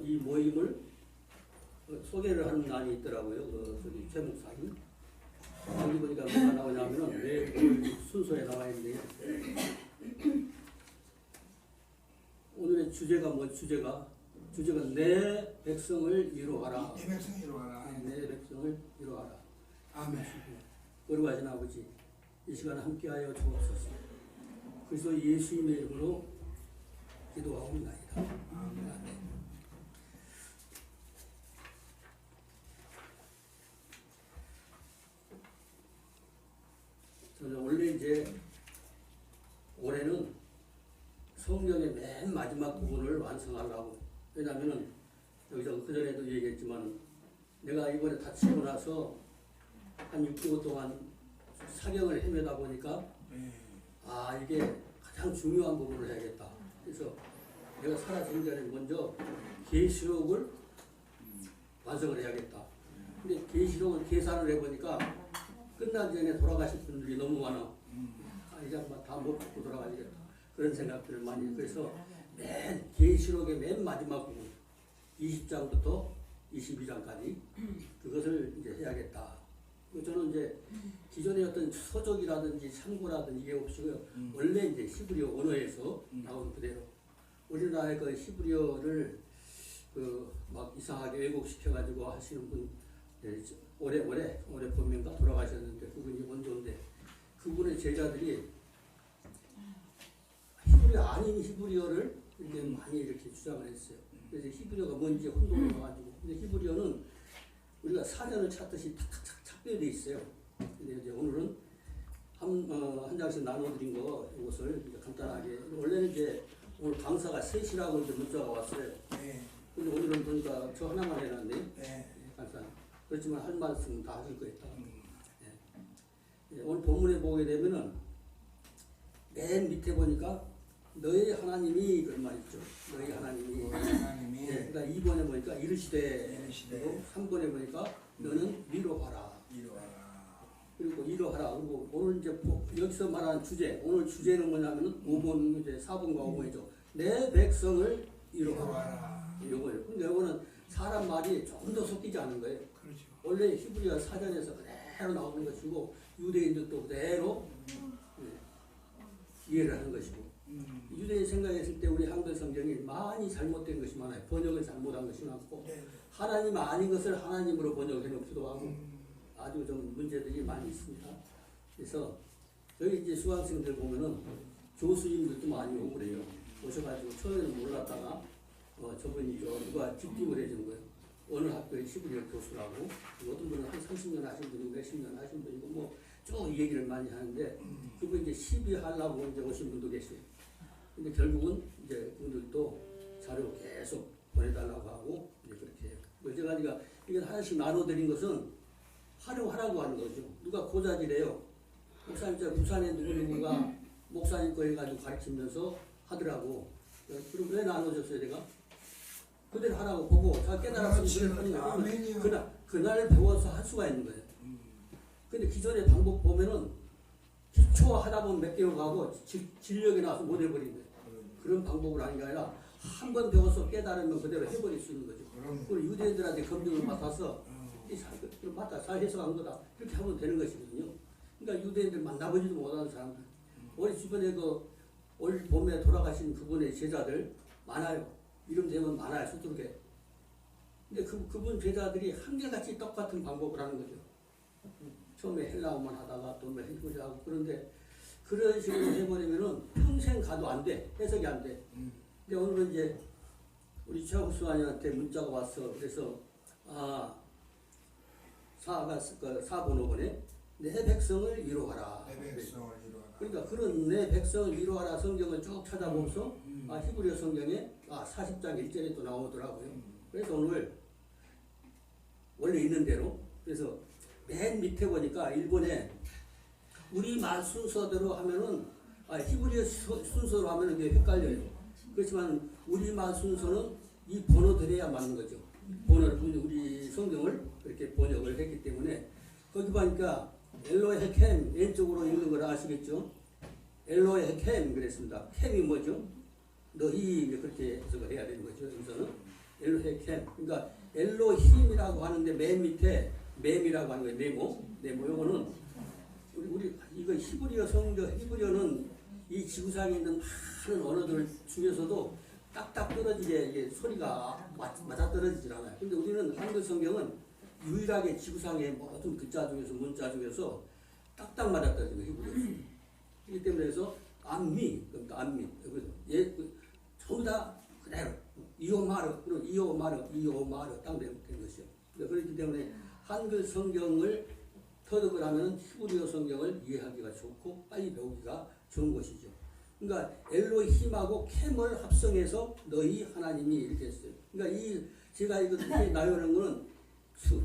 이 모임을 소개를 하는 날이 있더라고요. 저기 최 목사님. 여기 보니까 뭐가 나오냐면은 왜 오늘 순서에 나와 있는데요. 오늘의 주제가 주제가 내 백성을 이루어라. 내 백성을 이루어라. 내 백성을 이루어라. 아멘. 거룩하신 아버지, 이 시간 함께하여 주옵소서. 그리스도 예수님의 이름으로 기도하옵나이다. 아멘. 저는 원래 이제 올해는 성경의 맨 마지막 부분을 완성하려고. 왜냐하면은 여기서 그전에도 얘기했지만 내가 이번에 다치고 나서 한 6개월 동안 사경을 헤매다 보니까 이게 가장 중요한 부분을 해야겠다. 그래서 내가 살아지기 전에 먼저 계시록을 완성을 해야겠다. 근데 계시록을 계산을 해보니까 끝난 전에 돌아가실 분들이 너무 많아. 이제 다 못 받고 돌아가시겠다. 그런 생각들을 많이 해요. 그래서 맨 계시록의 맨 마지막 부분 20장부터 22장까지 그것을 이제 해야겠다. 저는 이제 기존의 어떤 서적이라든지 참고라든지 이게 없이고요. 원래 이제 히브리어 언어에서 나온 그대로 우리나라의 그 히브리어를 막 이상하게 왜곡시켜가지고 하시는 분 올해 보면가 돌아가셨는데 그분이 원조인데 그분의 제자들이 히브리어 아닌 히브리어를 이렇게 많이 이렇게 주장을 했어요. 그래서 히브리어가 뭔지 혼동을 해가지고 근데 히브리어는 우리가 사전을 찾듯이 탁탁탁 착별되어 있어요. 근데 이제 오늘은 한 장씩 나눠드린 이것을 이제 간단하게 원래는 이제 오늘 강사가 3시라고 이제 문자가 왔어요. 네. 근데 오늘은 보니까 저 하나만 해놨네. 네. 강사. 그렇지만 할 말씀은 다 하실 거였다. 오늘 본문에 보게 되면은 맨 밑에 보니까 너희 하나님이 그런 말 있죠. 너희 하나님이. 네, 그다음 2번에 보니까 이르시되. 3번에 보니까 너는 위로하라. 그리고 위로하라. 그리고 오늘 이제 여기서 말하는 주제. 오늘 주제는 뭐냐면은 5번 이제 4번과 5번이죠. 내 백성을 위로하라. 이거예요. 근데 이거는 사람 말이 조금 더 섞이지 않은 거예요. 그렇죠. 원래 히브리어 사전에서 그대로 나오는 것이고 유대인들도 그대로 이해를 하는 것이고 유대인 생각했을 때 우리 한글 성경이 많이 잘못된 것이 많아요. 번역을 잘못한 것이 많고 하나님 아닌 것을 하나님으로 번역해 놓기도 하고 아주 좀 문제들이 많이 있습니다. 그래서 여기 이제 수강생들 보면은 교수님들도 많이 오고 그래요. 오셔가지고 처음에는 몰랐다가 저분이 누가 뒷팀을 해주는 거예요. 어느 학교의 히브리어 교수라고 어떤 분은 한 30년 하신 분이고 몇십 년 하신 분이고 뭐 쭉 얘기를 많이 하는데 그분 이제 시비하려고 이제 오신 분도 계세요. 근데 결국은 이제 그분들도 자료 계속 보내달라고 하고 이제 그렇게 해요. 제가 이게 하나씩 나눠드린 것은 활용하라고 하는 거죠. 누가 고자질해요. 목사님 저 부산에 누구누구가 목사님 거 해가지고 가르치면서 하더라고. 그럼 왜 나눠줬어요 내가? 그대로 하라고 보고 자 깨달았으면 그날 배워서 할 수가 있는 거예요. 근데 기존의 방법 보면은 기초 하다 보면 몇 개월 가고 진력이 나와서 못 해버린 거예요. 그런 방법을 하는 게 아니라 한 번 배워서 깨달으면 그대로 해버릴 수 있는 거죠. 그리고 유대인들한테 검증을 맡아서 잘 해석한 거다 이렇게 하면 되는 것이거든요. 그러니까 유대인들 만나보지도 못하는 사람들 우리 주변에 올 봄에 돌아가신 그분의 제자들 많아요. 이름 되면 많아요. 서투르게. 근데 그분 제자들이 한결같이 똑같은 방법을 하는 거죠. 처음에 헬라어만 하다가 또 히브리 하고 그런데 그런 식으로 해버리면은 평생 가도 안 돼. 해석이 안 돼. 근데 오늘은 이제 우리 최하구 수환이한테 문자가 왔어. 그래서 4번 5번에 내 백성을 위로하라. 내 백성을 위로하라. 그러니까 그런 내 백성을 위로하라 성경을 쭉 찾아보면서 히브리어 성경에 40장 1절에 또 나오더라고요. 그래서 오늘 원래 있는 대로 그래서 맨 밑에 보니까 일본에 우리말 순서대로 하면은 히브리어 순서로 하면은 이게 헷갈려요. 그렇지만 우리말 순서는 이 번호들에야 맞는 거죠. 번호를 우리 성경을 그렇게 번역을 했기 때문에 거기 보니까 엘로헤 캠 왼쪽으로 읽는 걸 아시겠죠? 엘로헤 캠 그랬습니다. 캠이 뭐죠? 너희 그렇게 해석을 해야 되는 거죠. 여기서는 해 캠. 그러니까 엘로힘이라고 하는데 맨 밑에 맴이라고 하는 거예요. 네모. 요거는 우리 이거 히브리어 성경 히브리어는 이 지구상에 있는 많은 언어들 중에서도 딱딱 떨어지게 이게 소리가 맞아 떨어지질 않아요. 근데 우리는 한글 성경은 유일하게 지구상의 모든 글자 중에서 문자 중에서 딱딱 맞아 떨어지는 히브리어. 그렇기 때문에 그래서 그러니까 안미 전부 다 그대로 이오마르 딱 된 것이요. 그렇기 때문에 한글 성경을 터득을 하면 히브리어 성경을 이해하기가 좋고 빨리 배우기가 좋은 것이죠. 그러니까 엘로힘하고 캠을 합성해서 너희 하나님이 이렇게 했어요. 그러니까 제가 이거 나열하는 거는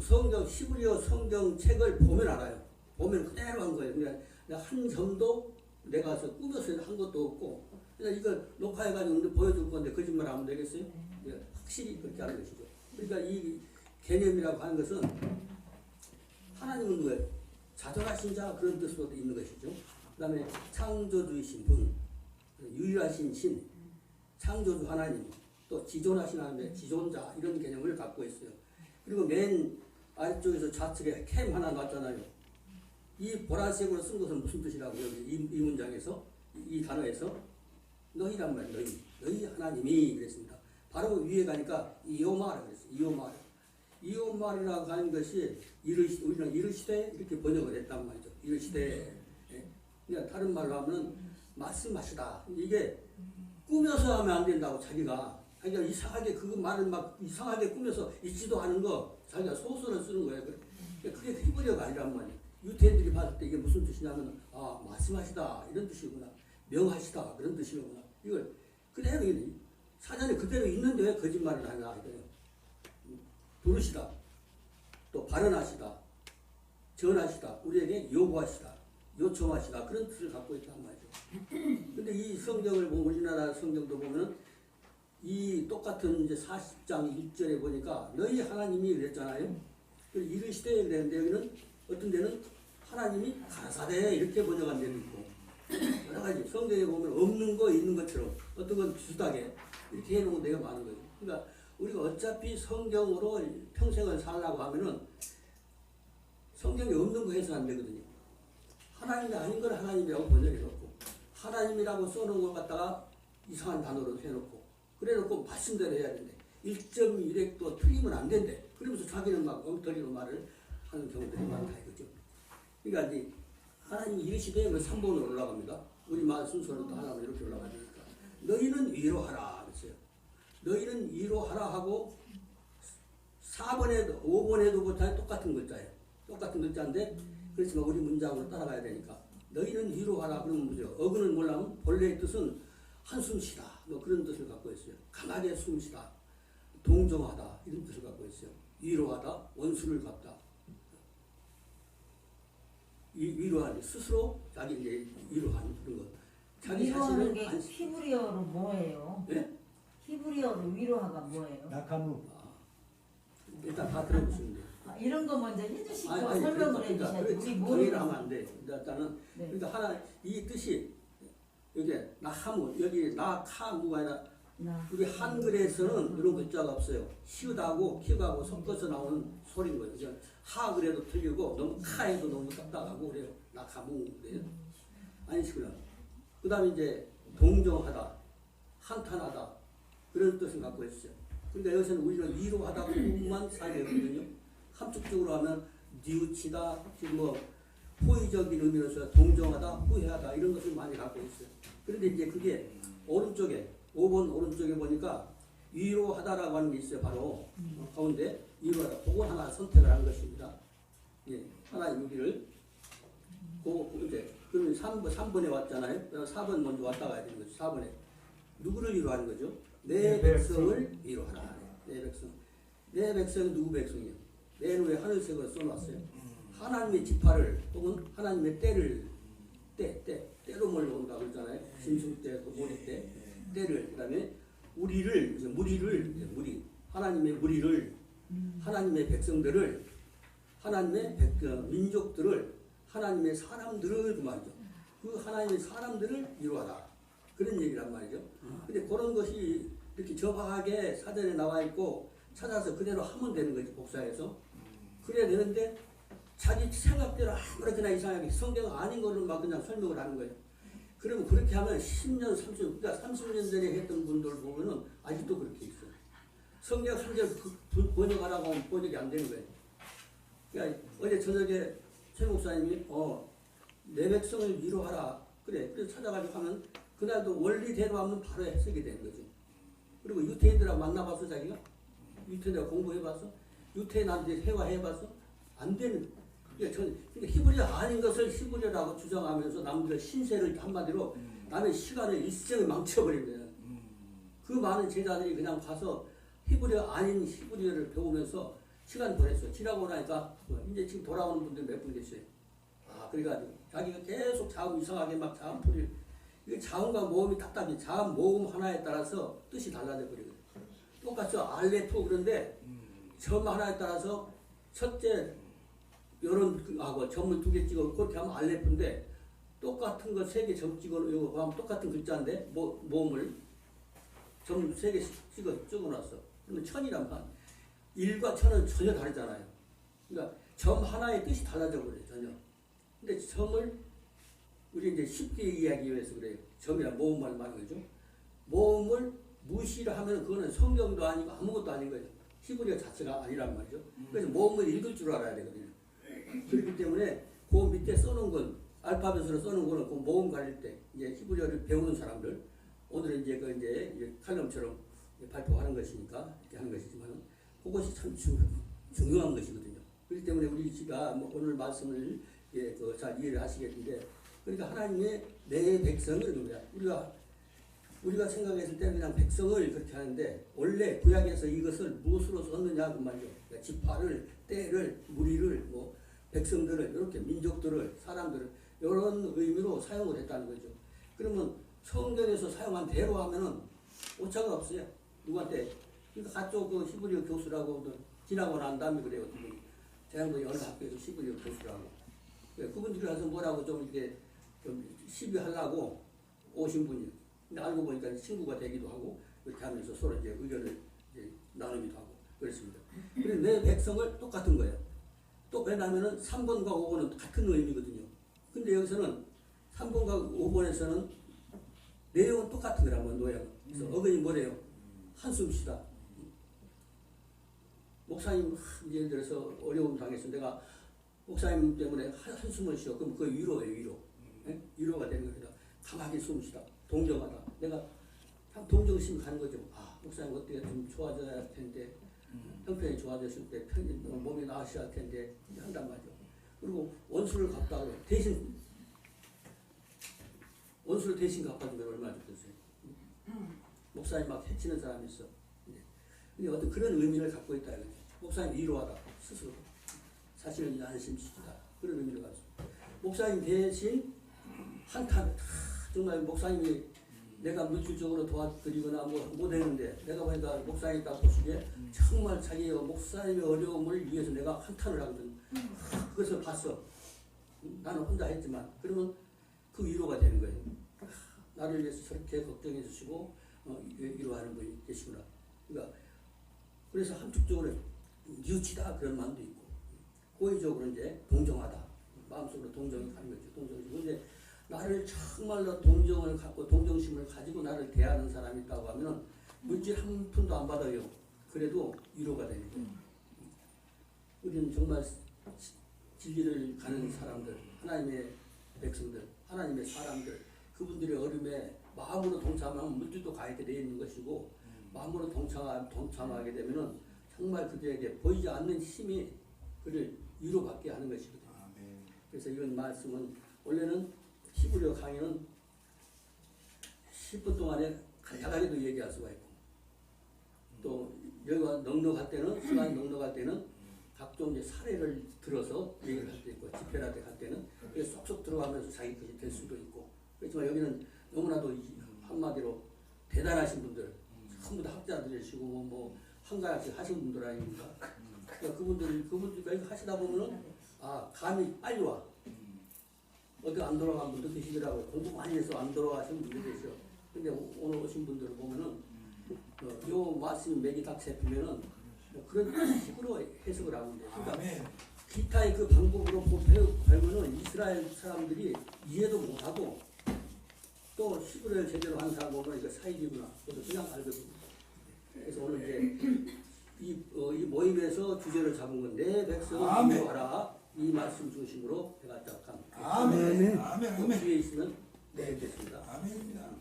성경 히브리어 성경책을 보면 알아요. 보면 그대로 한 거예요. 그러니까 한 점도 내가 꾸며서 한 것도 없고 그냥 이거 녹화해가지고 보여줄 건데 거짓말 하면 되겠어요? 확실히 그렇게 하는 것이죠. 그러니까 이 개념이라고 하는 것은 하나님은 뭐예요? 자존하신 자 그런 뜻으로도 있는 것이죠. 그 다음에 창조주이신 분, 유일하신 신, 창조주 하나님, 또 지존하신 하나님의 지존자 이런 개념을 갖고 있어요. 그리고 맨 아래쪽에서 좌측에 캠 하나 놨잖아요. 이 보라색으로 쓴 것은 무슨 뜻이라고 여기 이 문장에서 이 단어에서 너희란 말이에요. 너희 하나님이 그랬습니다. 바로 위에 가니까 이오마르 그랬어요. 이오마르라고 하는 것이 우리는 이르시되 이렇게 번역을 했단 말이죠. 이르시되. 그러니까 다른 말로 하면 말씀하시다. 이게 꾸며서 하면 안 된다고 자기가 이상하게 그 말을 막 이상하게 꾸며서 있지도 않은 거 자기가 소설을 쓰는 거예요. 그게 히브리어가 아니란 말이에요. 유태인들이 봤을 때 이게 무슨 뜻이냐면 말씀하시다 이런 뜻이구나. 명하시다 그런 뜻이구나. 이걸 그대로 사전에 그대로 있는데 왜 거짓말을 하냐 이거예요. 부르시다, 또 발언하시다, 전하시다, 우리에게 요구하시다, 요청하시다 그런 뜻을 갖고 있단 말이죠. 근데 이 성경을 보면 우리나라 성경도 보면 이 똑같은 이제 40장 1절에 보니까 너희 하나님이 그랬잖아요. 이르시되 그랬는데 여기는 어떤 데는 하나님이 가라사대 이렇게 번역한 데도 있고 여러 가지 성경에 보면 없는 거 있는 것처럼 어떤 건 비슷하게 이렇게 해놓은 데가 많은 거죠. 그러니까 우리가 어차피 성경으로 평생을 살라고 하면은 성경에 없는 거 해서는 안 되거든요. 하나님이 아닌 걸 하나님이라고 번역해놓고 하나님이라고 써놓은 것 갖다가 이상한 단어로 해놓고 그래놓고 말씀대로 해야 된대. 1.1획도 틀리면 안 된대. 그러면서 자기는 막 엉터리로 말을 하는 경우들이 많다 이거죠. 그러니까 이제 하나님이 이르시되 3번으로 올라갑니다. 우리말 순서는 또 하나만 이렇게 올라가니까 너희는 위로하라 그랬어요. 너희는 위로하라 하고 4번에도 5번에도 보다 똑같은 글자예요. 똑같은 글자인데 그렇지만 우리 문장으로 따라가야 되니까 너희는 위로하라 그러면 뭐죠? 어근은 몰라면 본래의 뜻은 한숨 쉬다 뭐 그런 뜻을 갖고 있어요. 강하게 숨 쉬다, 동정하다 이런 뜻을 갖고 있어요. 위로하다, 원수를 갚다. 위로하는 스스로 자기 이제 위로하는 그런 것. 자기 위로하는 게 자신을 히브리어로 뭐예요? 네? 히브리어로 위로하가 뭐예요? 나카무. 일단 다 들어보시면 돼요. 이런 거 먼저 해주시고 아니, 설명을 해주셔야지. 우리 정의를 모르는 하면 안 돼. 일단은 네. 그러니까 하나 이 뜻이 여기 나하무 여기 나카무가 아니라 우리 한글에서는 이런 글자가 없어요. 시우다고 키우하고 섞어서 나오는 소리인 거예요. 그죠? 하 그래도 틀리고 너무 카해도 너무 딱딱하고 그래요. 나카무 그래요. 아니시구나. 그 다음에 이제 동정하다, 한탄하다 그런 뜻을 갖고 있어요. 그러니까 여기서는 우리는 위로하다 부분만 사용하거든요. 함축적으로 하면 뉘우치다, 지금 뭐 호의적인 의미로서 동정하다, 후회하다 이런 것을 많이 갖고 있어요. 그런데 이제 그게 오른쪽에 5번 오른쪽에 보니까 위로하다라고 하는 게 있어요. 바로 가운데 위로하다. 그거 하나 선택을 한 것입니다. 예, 하나의 무기를 이제 그러면 3번에 왔잖아요. 4번 먼저 왔다 가야 되는 거죠. 4번에 누구를 위로하는 거죠? 내 백성을 위로하라. 내 백성. 내 백성은 누구 백성이에요? 맨 위에 하늘색으로 써놨어요. 하나님의 지파를 혹은 하나님의 때로 몰려온다고 그러잖아요. 짐승 때, 모리 때, 때를 그다음에 무리 하나님의 무리를 하나님의 백성들을 하나님의 민족들을 하나님의 사람들을 그 말이죠. 그 하나님의 사람들을 위로하라 그런 얘기란 말이죠. 근데 그런 것이 이렇게 정확하게 사전에 나와 있고 찾아서 그대로 하면 되는 거지, 복사해서. 그래야 되는데 자기 생각대로 아무렇게나 이상하게 성경 아닌 거를 막 그냥 설명을 하는 거예요. 그러면 그렇게 하면 10년, 30년, 그러니까 30년 전에 했던 분들 보면은 아직도 그렇게 있어요. 성경 3절 번역하라고 하면 번역이 안 되는 거예요. 그러니까 어제 저녁에 최 목사님이 내 백성을 위로하라. 그래. 그래서 찾아가지고 하면 그날도 원리대로 하면 바로 해석이 되는 거죠. 그리고 유태인들하고 만나봤어 자기가? 유태인들하고 공부해봤어? 유태인한테 회화해봤어? 안 되는. 그러니까 히브리어 아닌 것을 히브리어라고 주장하면서 남들의 신세를 한마디로 남의 시간을 일생을 망쳐버린 거예요. 그 많은 제자들이 그냥 가서 히브리어 아닌 히브리어를 배우면서 시간 보냈어요. 지나고 나니까 이제 지금 돌아오는 분들 몇 분 계셔요. 그래가지고 자기가 계속 자음 이상하게 막 자음풀이 이게 자음과 모음이 답답해. 자음 모음 하나에 따라서 뜻이 달라져 버리거든요. 똑같죠. 알레프 그런데 점 하나에 따라서 첫째 요런 하고 점을 2개 찍어 그렇게 하면 알레프인데 똑같은 거 3개 점 찍어 요거 하면 똑같은 글자인데 모음을 점 3개 찍어놨어. 그러면 천이란 말. 1과 천은 전혀 다르잖아요. 그러니까 점 하나의 뜻이 달라져 버려요. 전혀. 근데 점을 우리 이제 쉽게 이해하기 위해서 그래요. 점이란 모음만 말하는 거죠. 모음을 무시를 하면 그거는 성경도 아니고 아무것도 아닌 거예요. 히브리어 자체가 아니란 말이죠. 그래서 모음을 읽을 줄 알아야 되거든요. 그렇기 때문에 그 밑에 써놓은 건 알파벳으로 써놓은 거는 그 모음 가릴 때 이제 히브리어를 배우는 사람들 오늘은 이제 그 이제 칼럼처럼 발표하는 것이니까 이렇게 하는 것이지만 그것이 참 중요한 것이거든요. 그렇기 때문에 우리 씨가 오늘 말씀을 잘 이해를 하시겠는데 그러니까 하나님의 내 백성을 그러는 우리가 생각했을 때는 그냥 백성을 그렇게 하는데 원래 구약에서 이것을 무엇으로 썼느냐 그 말이죠. 그러니까 지파를, 때를, 무리를, 백성들을 이렇게 민족들을, 사람들을 이런 의미로 사용을 했다는 거죠. 그러면 성경에서 사용한 대로 하면은 오차가 없어요. 누구한테? 그러니까 가쪽 그 히브리어 교수라고 지나고 난 다음에 그래요. 대한민국 어느 학교에서 히브리어 교수라고. 그분들이 가서 뭐라고 좀 이렇게 좀 시비하려고 오신 분이에요. 근데 알고 보니까 친구가 되기도 하고 이렇게 하면서 서로 이제 의견을 이제 나누기도 하고 그렇습니다. 그래서 내 백성을 똑같은 거예요. 또 왜냐하면은 3번과 5번은 같은 의미거든요. 근데 여기서는 3번과 5번에서는 내용은 똑같은 거라면 노예요. 그래서 어근이 뭐래요? 한숨 쉬다. 목사님 예를 들어서 어려움 당해서 내가 목사님 때문에 한숨을 쉬어. 그럼 그게 위로예요, 위로. 네? 위로가 되는 겁니다. 가만히 숨 쉬다. 동정하다. 내가 동정심이 가는 거죠. 목사님 어떻게 좀 좋아져야 할 텐데, 형편이 좋아졌을 때 몸이 나으셔야 할 텐데, 한단 말이죠. 그리고 원수를 갚다가 대신, 원수를 대신 갚아주면 얼마나 좋겠어요. 목사님 막 해치는 사람이 있어. 근데 어떤 그런 의미를 갖고 있다. 이거죠. 목사님 위로하다. 스스로. 사실은 안심시키다. 그런 의미를 가지고. 목사님 대신 한탄. 정말 목사님이 내가 물질적으로 도와드리거나 못했는데 내가 보니까 목사님이 딱 보시기에 정말 자기 목사님의 어려움을 위해서 내가 한탄을 하거든. 그것을 봤어. 나는 혼자 했지만 그러면 그 위로가 되는 거예요. 나를 위해서 저렇게 걱정해 주시고 위로하는 분이 계시구나. 그러니까 그래서 한쪽적으로 뉘우치다 그런 마음도 있고 고의적으로 이제 동정하다. 마음속으로 동정이 가는 거죠. 동정심. 근데 나를 정말로 동정을 갖고 동정심을 가지고 나를 대하는 사람이 있다고 하면 물질 한 푼도 안 받아요. 그래도 위로가 되는 거예요. 우리는 정말 진리를 가는 사람들, 하나님의 백성들, 하나님의 사람들, 그분들의 어려움에 마음으로 동참하면 물질도 가게 되어 있는 것이고 마음으로 동참하게 되면은 정말 그들에게 보이지 않는 힘이 그를 위로받게 하는 것이거든요. 그래서 이런 말씀은 원래는 히브리어 강의는 10분 동안에 간략하게도 얘기할 수가 있고 또 여기가 넉넉할 때는 시간이 넉넉할 때는 각종 이제 사례를 들어서 얘기를 할 때 있고 집회라든지 할 때는 쏙쏙 들어가면서 자기 것이 될 수도 있고 그렇지만 여기는 너무나도 한마디로 대단하신 분들 전부 다 학자들이시고 뭐 한가닥씩 하신 분들 아닙니까? 그러니까 그분들과 이거 하시다 보면은 감이 빨리 와. 어디 안 돌아간 분도 계시더라고요. 공부 많이 해서 안 돌아가신 분도 계셔. 근데 오늘 오신 분들을 보면은 요 말씀이 맥이 딱 잡히면은 뭐 그런 식으로 해석을 하고 있는데 그러니까 아멘. 기타의 그 방법으로 배우면 이스라엘 사람들이 이해도 못하고 또 히브리어를 제대로 한 사람 보면 이거 사이비구나 그래서 그냥 알거든요. 그래서 오늘 이제 이 모임에서 주제를 잡은 건 내 백성을 아멘. 인도하라 이 말씀 중심으로 해가 딱 합니다. 아멘. 아멘. 뒤에 있으면 네, 뵙겠습니다. 아멘입니다.